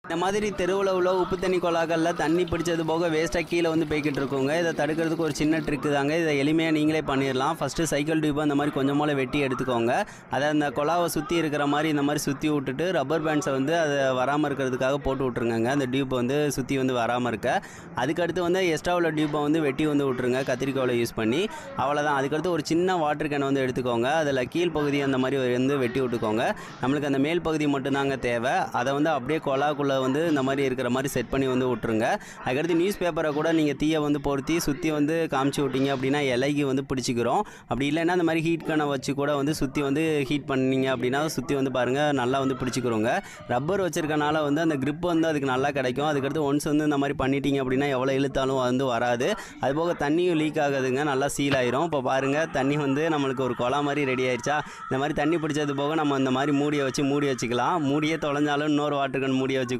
இந்த மாதிரி தெருவில் உள்ள உப்பு தண்ணி குழாக்களில் தண்ணி பிடிச்சது போக வேஸ்ட்டாக கீழே வந்து போய்கிட்டு இருக்குங்க. இதை தடுக்கிறதுக்கு ஒரு சின்ன ட்ரிக்கு தாங்க. இதை எளிமையாக நீங்களே பண்ணிடலாம். ஃபஸ்ட்டு சைக்கிள் டியூப்பை அந்த மாதிரி கொஞ்சம் போல் வெட்டி எடுத்துக்கோங்க. அதை அந்த குழாவை சுற்றி இருக்கிற மாதிரி இந்த மாதிரி சுற்றி விட்டுட்டு ரப்பர் பேண்ட்ஸை வந்து அதை வராமல் இருக்கிறதுக்காக போட்டு விட்ருங்க. அந்த டியூப்பை வந்து சுற்றி வந்து வராமல் இருக்க. அதுக்கடுத்து வந்து எக்ஸ்ட்ரா உள்ள டியூப்பை வந்து வெட்டி வந்து விட்ருங்க கத்திரிக்கோலை யூஸ் பண்ணி. அவ்வளோதான். அதுக்கடுத்து ஒரு சின்ன வாட்டர் கேன் வந்து எடுத்துக்கோங்க. அதில் கீழ் பகுதி அந்த மாதிரி வந்து வெட்டி விட்டுக்கோங்க. நம்மளுக்கு அந்த மேல் பகுதி மட்டும்தாங்க தேவை. அதை வந்து அப்படியே குழாக்குள்ளே வந்து இந்த மாதிரி இருக்கிற மாதிரி செட் பண்ணி வந்து விட்ருங்க. அதுக்கடுத்து நியூஸ் பேப்பரை கூட நீங்கள் தீயை வந்து பொருத்தி சுற்றி வந்து காமிச்சு விட்டீங்க அப்படின்னா இலைக்கு வந்து பிடிச்சிக்கிறோம். அப்படி இல்லைன்னா அந்த மாதிரி ஹீட் கண்ணை வச்சு கூட வந்து சுற்றி வந்து ஹீட் பண்ணிங்க அப்படின்னா சுற்றி வந்து பாருங்கள் நல்லா வந்து பிடிச்சிக்கிறோங்க. ரப்பர் வச்சுருக்கனால வந்து அந்த grip வந்து அதுக்கு நல்லா கிடைக்கும். அதுக்கடுத்து ஒன்ஸ் வந்து இந்த மாதிரி பண்ணிட்டீங்க அப்படின்னா எவ்வளோ இழுத்தாலும் வந்து வராது. அதுபோக தண்ணியும் லீக் ஆகுதுங்க, நல்லா சீல் ஆயிரும். இப்போ பாருங்கள் தண்ணி வந்து நம்மளுக்கு ஒரு குழா மாதிரி ரெடி ஆயிடுச்சா. இந்த மாதிரி தண்ணி பிடிச்சது போக நம்ம இந்த மாதிரி மூடியை வச்சு மூடி வச்சுக்கலாம். மூடியே தொலைஞ்சாலும் இன்னொரு வாட்டர் கன் மூடியை வச்சு